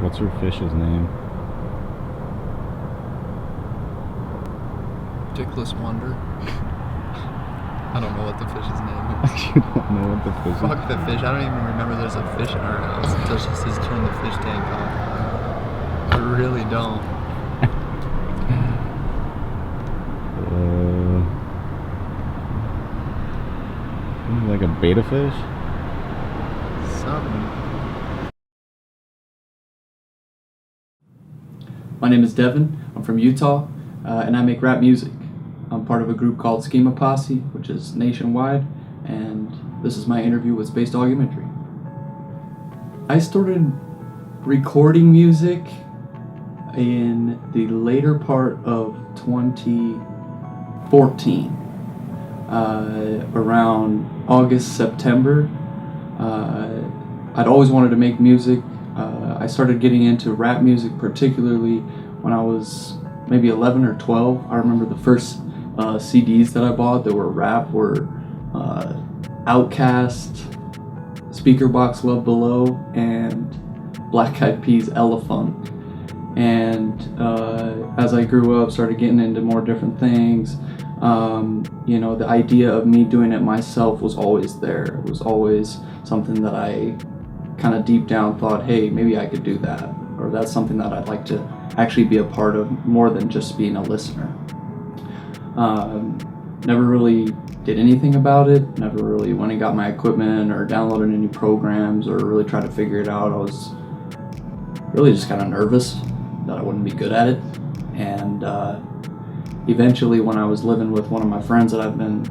What's your fish's name? Dickless Wonder. I don't know what the fish's name is. You don't know what the fish is? Fuck the fish. I don't even remember there's a fish in our house until she says turn the fish tank off. I really don't. Like a beta fish? Something. My name is Devin. I'm from Utah, and I make rap music. I'm part of a group called Schemaposse, which is nationwide, and this is my interview with Space Dog Imagery. I started recording music in the later part of 2014, around August, September. I'd always wanted to make music. I started getting into rap music particularly when I was maybe 11 or 12. I remember the first CDs that I bought that were rap were Outkast, Speakerboxx Love Below, and Black Eyed Peas Elephant. And as I grew up, started getting into more different things. The idea of me doing it myself was always there. It was always something that I kind of deep down thought, hey, maybe I could do that, or that's something that I'd like to actually be a part of more than just being a listener. Never really did anything about it, never really went and got my equipment or downloaded any programs or really tried to figure it out. I was really just kind of nervous that I wouldn't be good at it. And eventually, when I was living with one of my friends that I've been,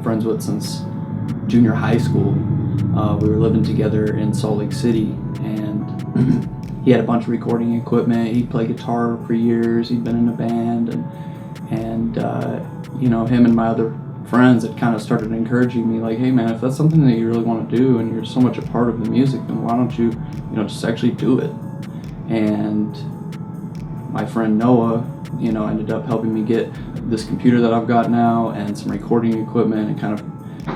friends with since junior high school, we were living together in Salt Lake City, and he had a bunch of recording equipment. He'd played guitar for years. He'd been in a band, and him and my other friends had kind of started encouraging me, like, hey man, if that's something that you really want to do and you're so much a part of the music, then why don't you, just actually do it. And my friend Noah, ended up helping me get this computer that I've got now and some recording equipment, and kind of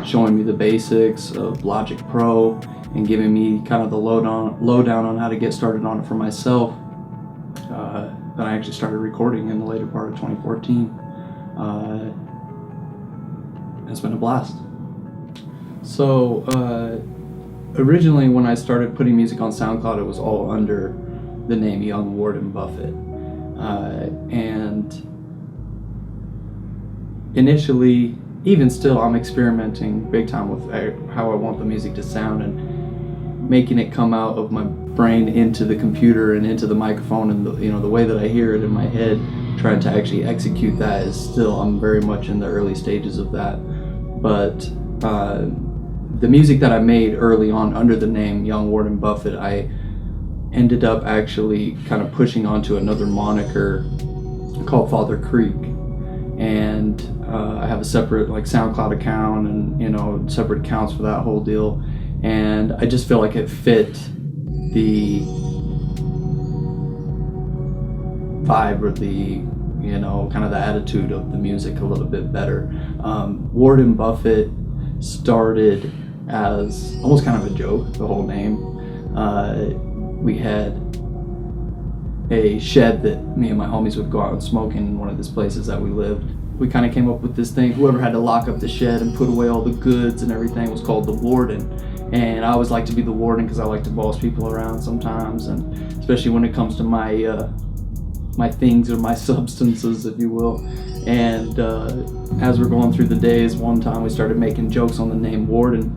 showing me the basics of Logic Pro and giving me kind of the lowdown on how to get started on it for myself. Then I actually started recording in the later part of 2014. It's been a blast. So originally when I started putting music on SoundCloud, it was all under the name YungWardenBuffett. And initially, even still, I'm experimenting big time with how I want the music to sound and making it come out of my brain into the computer and into the microphone, and the way that I hear it in my head. Trying to actually execute that is still, I'm very much in the early stages of that. But the music that I made early on under the name YungWardenBuffett, I ended up actually kind of pushing onto another moniker called Father Creek. And I have a separate SoundCloud account and separate accounts for that whole deal, and I just feel like it fit the vibe or the kind of the attitude of the music a little bit better. Warden Buffett started as almost kind of a joke, the whole name. We had a shed that me and my homies would go out and smoke in one of these places that we lived. We kind of came up with this thing, whoever had to lock up the shed and put away all the goods and everything was called the warden. And I always like to be the warden because I like to boss people around sometimes, and especially when it comes to my my things or my substances, if you will. And as we're going through the days, one time we started making jokes on the name Warden,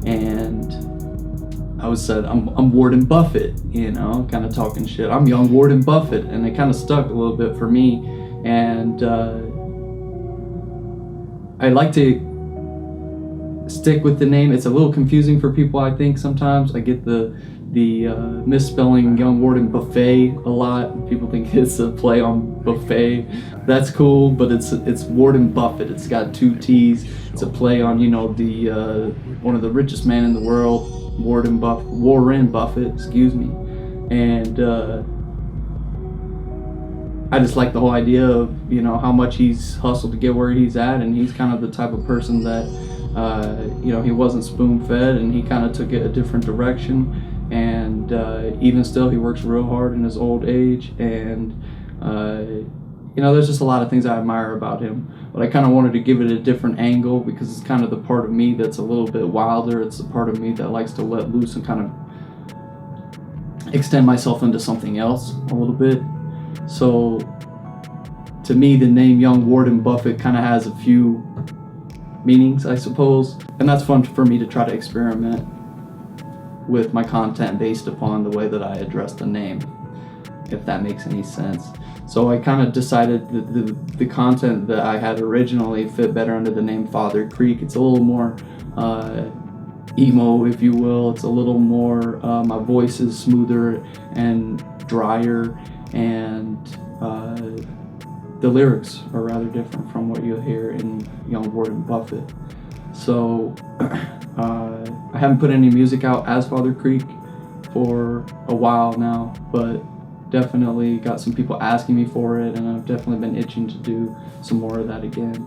and I said, I'm Warden Buffett, kind of talking shit. I'm young Warden Buffett, and it kind of stuck a little bit for me. And I like to stick with the name. It's a little confusing for people, I think, sometimes. I get the misspelling Young Warden Buffet a lot. People think it's a play on buffet. That's cool, but it's Warden Buffett. It's got two T's. It's a play on, the one of the richest men in the world, Warren Buffett, excuse me. And I just like the whole idea of, how much he's hustled to get where he's at, and he's kind of the type of person that, he wasn't spoon-fed, and he kind of took it a different direction. and even still, he works real hard in his old age, and there's just a lot of things I admire about him. But I kind of wanted to give it a different angle because it's kind of the part of me that's a little bit wilder. It's the part of me that likes to let loose and kind of extend myself into something else a little bit. So to me, the name YungWardenBuffett kind of has a few meanings, I suppose, and that's fun for me to try to experiment with my content based upon the way that I address the name, if that makes any sense. So I kind of decided that the content that I had originally fit better under the name Father Creek. It's a little more emo, if you will. It's a little more, my voice is smoother and drier, and the lyrics are rather different from what you'll hear in YungWardenBuffett. So I haven't put any music out as Father Creek for a while now, but definitely got some people asking me for it, and I've definitely been itching to do some more of that again.